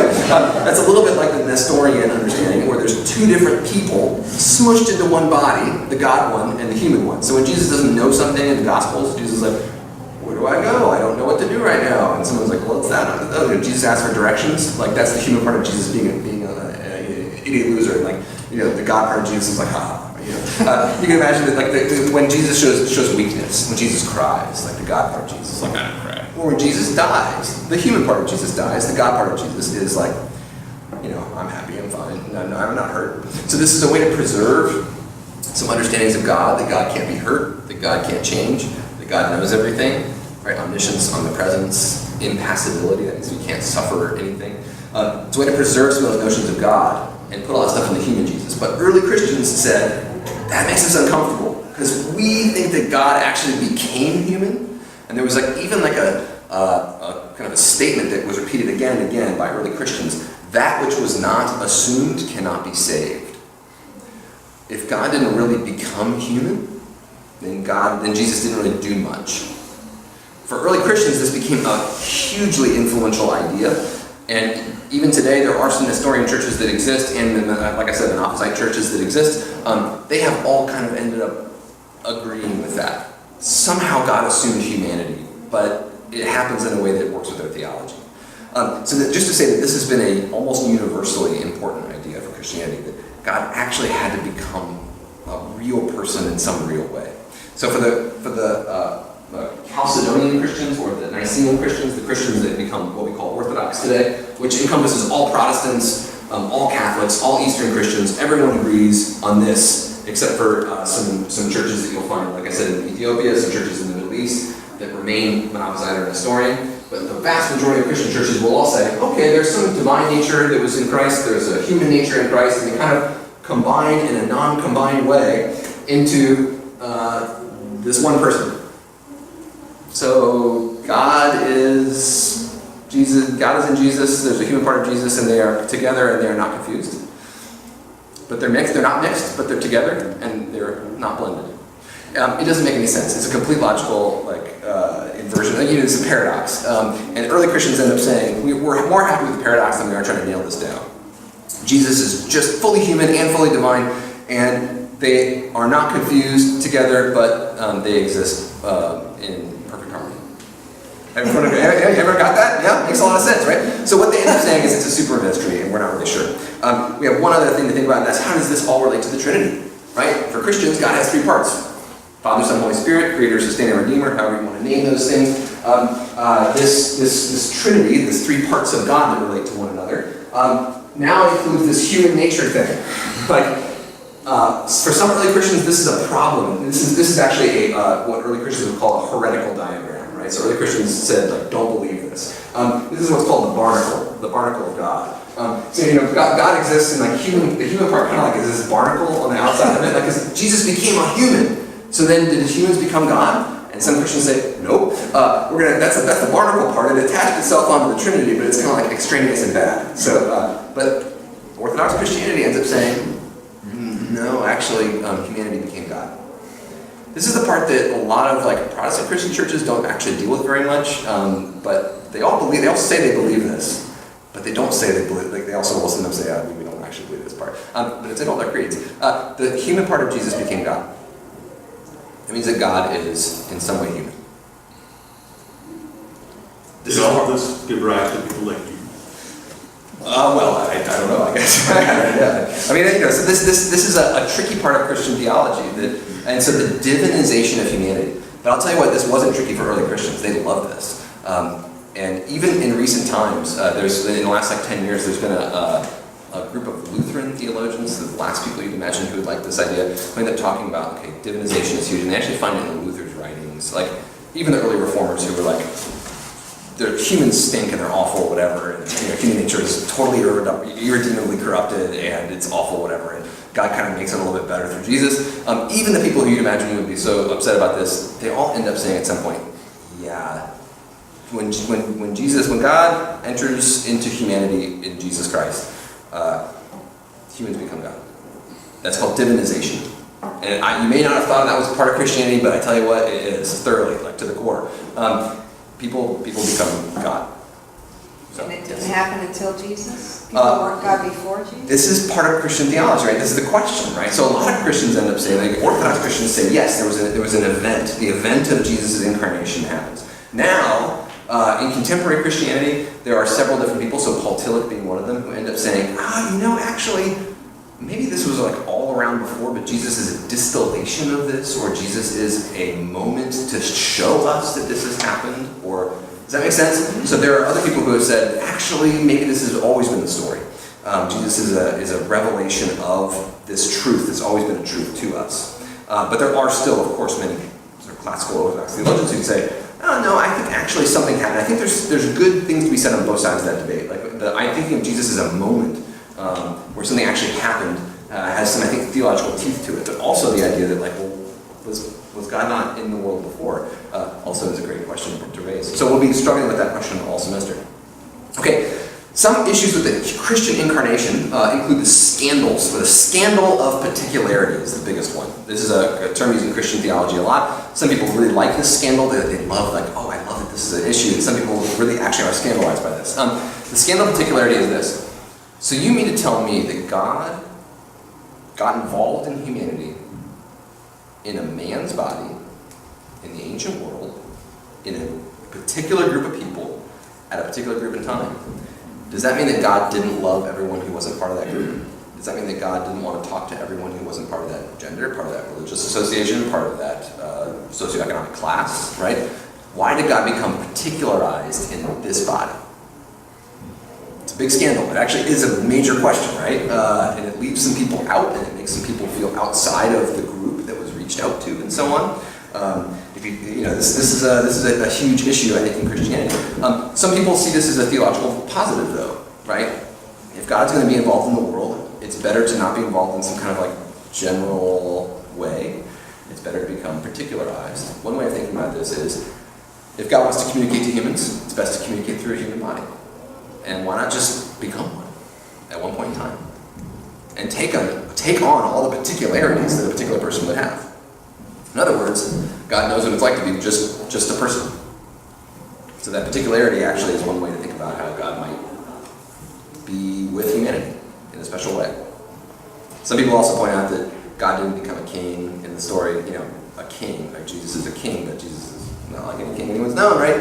That's a little bit like the Nestorian understanding, where there's two different people smushed into one body, the God one and the human one. So when Jesus doesn't know something in the Gospels, Jesus is like, where do I go? I don't know what to do right now. And someone's like, well, what's that? Jesus asks for directions. Like that's the human part of Jesus being an idiot loser. And the God part of Jesus is like, ha. You can imagine that when Jesus shows weakness, when Jesus cries, like the God part of Jesus is like, I don't cry. Or when Jesus dies, the human part of Jesus dies, the God part of Jesus is like, I'm happy, I'm fine, I'm not hurt. So this is a way to preserve some understandings of God, that God can't be hurt, that God can't change, that God knows everything, right? Omniscience, omnipresence, impassibility, that means we can't suffer anything. It's a way to preserve some of those notions of God and put all that stuff in the human Jesus. But early Christians said, that makes us uncomfortable, because we think that God actually became human. And there was even a kind of a statement that was repeated again and again by early Christians: that which was not assumed cannot be saved. If God didn't really become human, then Jesus didn't really do much. For early Christians, this became a hugely influential idea. And even today, there are some Nestorian churches that exist, and like I said, monophysite churches that exist. They have all kind of ended up agreeing with that. Somehow God assumed humanity, but it happens in a way that works with their theology. Just to say that this has been an almost universally important idea for Christianity, that God actually had to become a real person in some real way. So for the Chalcedonian Christians, or the Nicene Christians, the Christians that become what we call Orthodox today, which encompasses all Protestants, all Catholics, all Eastern Christians, everyone agrees on this, except for some churches that you'll find, like I said, in Ethiopia, some churches in the Middle East that remain monophysite or Nestorian. But the vast majority of Christian churches will all say, okay, there's some divine nature that was in Christ, there's a human nature in Christ, and they kind of combine in a non-combined way into this one person. So God is Jesus. God is in Jesus. There's a human part of Jesus, and they are together, and they are not confused. But they're mixed. They're not mixed, but they're together, and they're not blended. It doesn't make any sense. It's a complete logical inversion. It's a paradox. And early Christians end up saying we're more happy with the paradox than we are trying to nail this down. Jesus is just fully human and fully divine, and they are not confused together, but they exist in perfect harmony. Ever got that? Yeah, makes a lot of sense, right? So what they end up saying is it's a super mystery, and we're not really sure. We have one other thing to think about, and that's how does this all relate to the Trinity, right? For Christians, God has three parts: Father, Son, Holy Spirit, Creator, Sustainer, Redeemer, however you want to name those things. This Trinity, these three parts of God that relate to one another, now includes this human nature thing. For some early Christians, this is a problem. This is actually what early Christians would call a heretical diagram, right? So early Christians said, don't believe this. This is what's called the barnacle of God. God exists, and the human part kind of is this barnacle on the outside of it, because Jesus became a human. So then, did humans become God? And some Christians say, nope. That's the barnacle part. It attached itself onto the Trinity, but it's kind of extraneous and bad. So, but Orthodox Christianity ends up saying, no, actually, humanity became God. This is the part that a lot of Protestant Christian churches don't actually deal with very much, but they all say they believe this, but they don't say they believe. They also will sometimes say, we don't actually believe this part. but it's in all their creeds. The human part of Jesus became God. It means that God is in some way human. Did all of this give rise to people like you? Well, I don't know, I guess. Yeah. I mean, so this is a tricky part of Christian theology, and so the divinization of humanity. But I'll tell you what, this wasn't tricky for early Christians. They loved this. And even in recent times, in the last 10 years, there's been a group of Lutheran theologians, the last people you'd imagine who would like this idea, who end up talking about, okay, divinization is huge, and they actually find it in Luther's writings. Like, even the early reformers who were like, their humans stink and they're awful, whatever, and human nature is totally irredeemably corrupted and it's awful, whatever, and God kind of makes it a little bit better through Jesus. Even the people who you'd imagine would be so upset about this, they all end up saying at some point, yeah, when God enters into humanity in Jesus Christ, humans become God. That's called divinization. And you may not have thought that was part of Christianity, but I tell you what, it is thoroughly, like to the core. People become God. So, And it didn't yes. happen until Jesus? People weren't God before Jesus? This is part of Christian theology, right? This is the question, right? So a lot of Christians end up saying, like Orthodox Christians say, yes, there was an event. The event of Jesus' incarnation happens. Now, in contemporary Christianity, there are several different people, so Paul Tillich being one of them, who end up saying, actually, maybe this was like all around before, but Jesus is a distillation of this, or Jesus is a moment to show us that this has happened, or does that make sense? So there are other people who have said, actually, maybe this has always been the story. Jesus is a revelation of this truth that's always been a truth to us. But there are still, of course, many sort of classical Orthodox theologians who say, oh, no, I think actually something happened. I think there's good things to be said on both sides of that debate. Like I'm thinking of Jesus as a moment where something actually happened, has some, I think, theological teeth to it. But also the idea that, like, well, was God not in the world before? Also is a great question to raise. So we'll be struggling with that question all semester. Okay, some issues with the Christian incarnation include the scandals, or the scandal of particularity is the biggest one. This is a term used in Christian theology a lot. Some people really like this scandal. They love, like, oh, I love that this is an issue. And some people really actually are scandalized by this. The scandal of particularity is this. So you mean to tell me that God got involved in humanity in a man's body, in the ancient world, in a particular group of people, at a particular group in time? Does that mean that God didn't love everyone who wasn't part of that group? Does that mean that God didn't want to talk to everyone who wasn't part of that gender, part of that religious association, part of that socioeconomic class, right? Why did God become particularized in this body? It's a big scandal. It actually is a major question, right? And it leaves some people out, and it makes some people feel outside of the group that was reached out to, and so on. This is a huge issue, I think, in Christianity. Some people see this as a theological positive, though, right? If God's going to be involved in the world, it's better to not be involved in some kind of like general way. It's better to become particularized. One way of thinking about this is, if God wants to communicate to humans, it's best to communicate through a human body. And why not just become one at one point in time? And take on all the particularities that a particular person would have. In other words, God knows what it's like to be just a person. So that particularity actually is one way to think about how God might be with humanity in a special way. Some people also point out that God didn't become a king in the story, a king. Like Jesus is a king, but Jesus is not like any king anyone's known, right?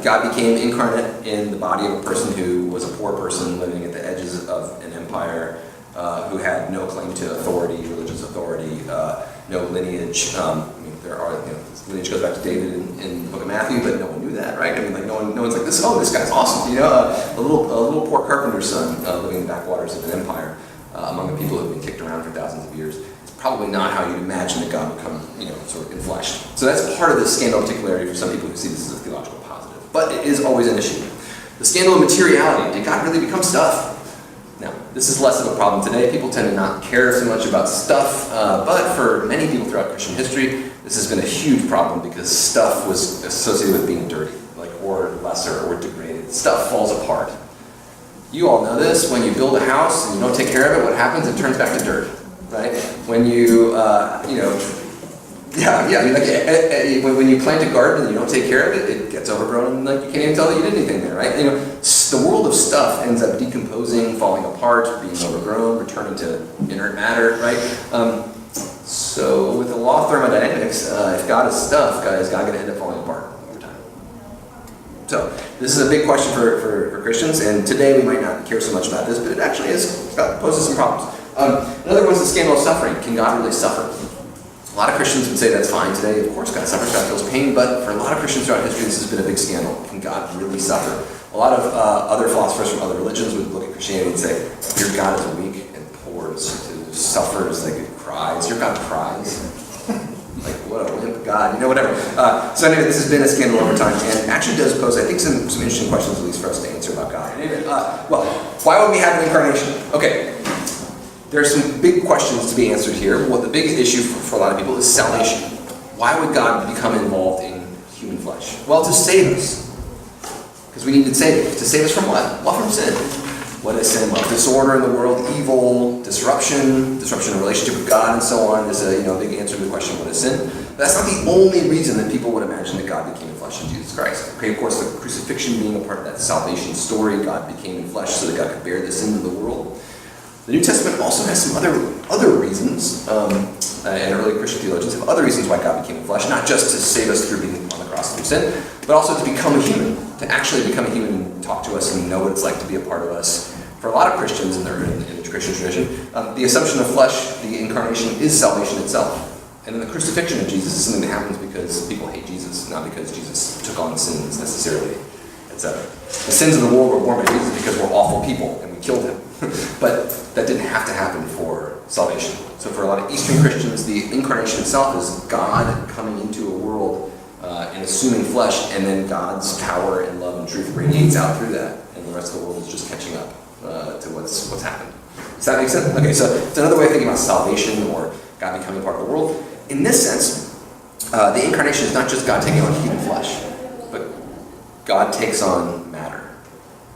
God became incarnate in the body of a person who was a poor person living at the edges of an empire, who had no claim to authority, religious authority, no lineage. Lineage goes back to David in the book of Matthew, but no one knew that, right? I mean, like no one's like this. Oh, this guy's awesome. A little poor carpenter's son living in the backwaters of an empire among the people who have been kicked around for thousands of years. It's probably not how you'd imagine that God would come, sort of enfleshed. So that's part of the scandal of particularity for some people who see this as a theological positive. But it is always an issue. The scandal of materiality. Did God really become stuff? Now, this is less of a problem today. People tend to not care so much about stuff, but for many people throughout Christian history, this has been a huge problem because stuff was associated with being dirty, or lesser, or degraded. Stuff falls apart. You all know this. When you build a house and you don't take care of it, what happens? It turns back to dirt, right? When you, when you plant a garden and you don't take care of it, it gets overgrown and you can't even tell that you did anything there, right? the world of stuff ends up decomposing, falling apart, being overgrown, returning to inert matter, right? So with the law of thermodynamics, if God is stuff, is God going to end up falling apart over time? So this is a big question for Christians, and today we might not care so much about this, but it actually poses some problems. Another one is the scandal of suffering. Can God really suffer? A lot of Christians would say that's fine today. Of course God suffers, God feels pain, but for a lot of Christians throughout history, this has been a big scandal. Can God really suffer? A lot of other philosophers from other religions would look at Christianity and say, your God is weak and poor, suffers, like it cries. Your God cries. Like, what a wimp God, whatever. So anyway, this has been a scandal over time, and actually does pose, I think, some interesting questions, at least for us to answer about God. Anyway, well, why would we have an incarnation? Okay. There's some big questions to be answered here. Well, the big issue for a lot of people is salvation. Why would God become involved in human flesh? Well, to save us. Because we need to save us. To save us from what? Well, from sin. What is sin? Well, disorder in the world, evil, disruption in relationship with God, and so on. There's a big answer to the question, what is sin? But that's not the only reason that people would imagine that God became in flesh in Jesus Christ. Okay, of course, the crucifixion being a part of that salvation story, God became in flesh so that God could bear the sins of the world. The New Testament also has some other reasons, and early Christian theologians have other reasons why God became in flesh, not just to save us through being on the cross through sin, but also to become a human, to actually become a human and talk to us and know what it's like to be a part of us. For a lot of Christians in the Christian tradition, the assumption of flesh, the incarnation, is salvation itself. And then the crucifixion of Jesus is something that happens because people hate Jesus, not because Jesus took on sins necessarily, etc. The sins of the world were born by Jesus because we're awful people and we killed him. But that didn't have to happen for salvation. So for a lot of Eastern Christians, the incarnation itself is God coming into a world and assuming flesh, and then God's power and love and truth radiates out through that, and the rest of the world is just catching up to what's happened. Does that make sense? Okay, so it's another way of thinking about salvation or God becoming part of the world. In this sense, the incarnation is not just God taking on human flesh, but God takes on matter.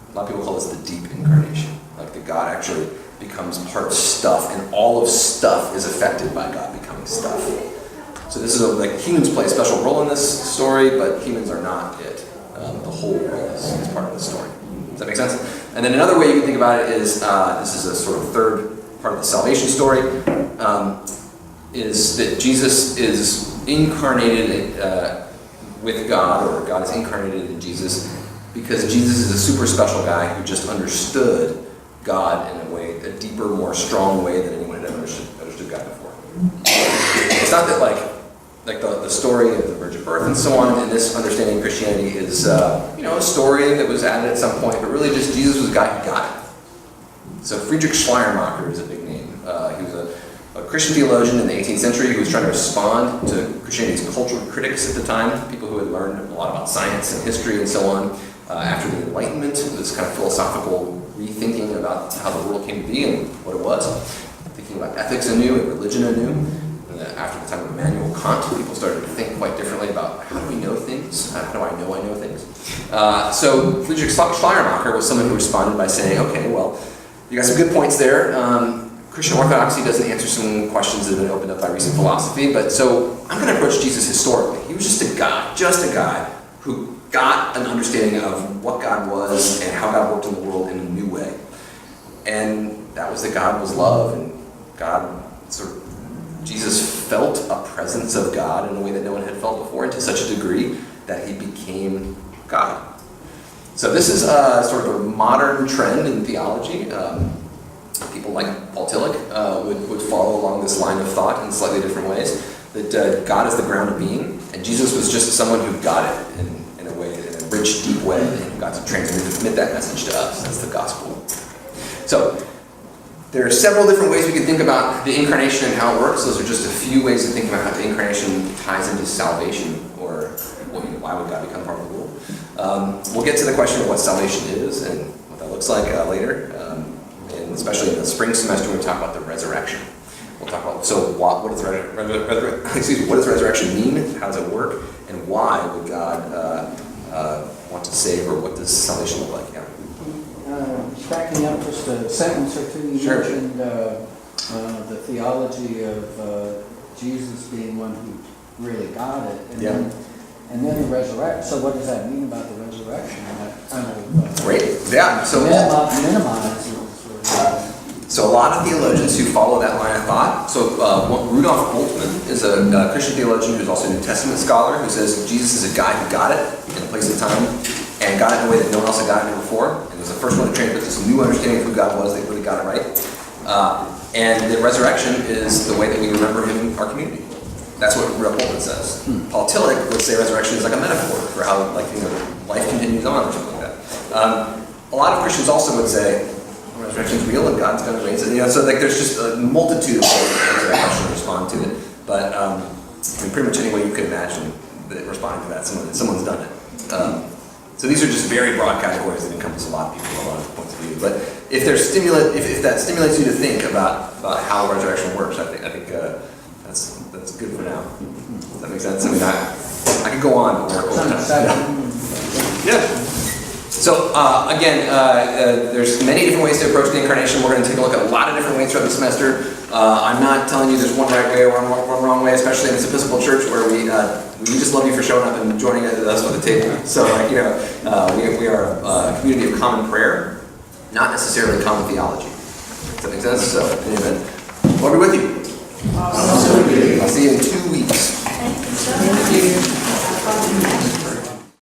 A lot of people call this the deep incarnation. Like that God actually becomes part of stuff, and all of stuff is affected by God becoming stuff. So this is like humans play a special role in this story, but humans are not it. The whole world is part of the story. Does that make sense? And then another way you can think about it is, this is a sort of third part of the salvation story, is that Jesus is incarnated with God, or God is incarnated in Jesus, because Jesus is a super special guy who just understood God in a way, a deeper, more strong way than anyone had ever understood God before. It's not that like the story of the virgin birth and so on, and this understanding of Christianity is a story that was added at some point, but really just Jesus was a guy who got it. So Friedrich Schleiermacher is a big name. He was a Christian theologian in the 18th century who was trying to respond to Christianity's cultural critics at the time, people who had learned a lot about science and history and so on. After the Enlightenment, this kind of philosophical rethinking about how the world came to be and what it was, thinking about ethics anew and religion anew. And after the time of Immanuel Kant, people started to think quite differently about how do we know things? How do I know things? So Friedrich Schleiermacher was someone who responded by saying, okay, well, you got some good points there. Christian orthodoxy doesn't answer some questions that have been opened up by recent philosophy, but so I'm going to approach Jesus historically. He was just a guy who got an understanding of what God was and how God worked in the world in a new way. And that was that God was love, and Jesus felt a presence of God in a way that no one had felt before, and to such a degree that he became God. So this is sort of a modern trend in theology. People like Paul Tillich would follow along this line of thought in slightly different ways, that God is the ground of being, and Jesus was just someone who got it in a way, in a rich, deep way, and got to transmit that message to us. That's the gospel. So there are several different ways we can think about the incarnation and how it works. Those are just a few ways to think about how the incarnation ties into salvation, or why would God become part of the world. We'll get to the question of what salvation is and what that looks like later, and especially in the spring semester when we talk about the resurrection. We'll talk about what does resurrection mean? How does it work? And why would God want to save, or what does salvation look like? Yeah. Backing up just a sentence or two, you Sure. mentioned the theology of Jesus being one who really got it, and Yeah. then and then he resurrects. So what does that mean about the resurrection? That kind of Great. Yeah. So minimizes. So a lot of theologians who follow that line of thought. So Rudolf Bultmann is a Christian theologian who's also a New Testament scholar who says Jesus is a guy who got it in a place and time and got it in a way that no one else had gotten it before. And was the first one to translate this new understanding of who God was. They really got it right. And the resurrection is the way that we remember him in our community. That's what Rudolf Bultmann says. Paul Tillich would say resurrection is like a metaphor for how life continues on or something like that. A lot of Christians also would say resurrection is real and God's going to raise it. So there's just a multitude of ways that question to respond to it. But pretty much any way you could imagine that responding to that, someone's done it. So these are just very broad categories that encompass a lot of people, a lot of points of view. But if that stimulates you to think about how resurrection works, I think that's good for now. Does that make sense? I mean, I could go on, but we're over time. Yeah. So again, there's many different ways to approach the Incarnation. We're going to take a look at a lot of different ways throughout the semester. I'm not telling you there's one right way or one wrong way, especially in this Episcopal church where we just love you for showing up and joining us at the table. So we are a community of common prayer, not necessarily common theology. Does that make sense? So amen. Lord be with you. I'll see you in 2 weeks. Thank you.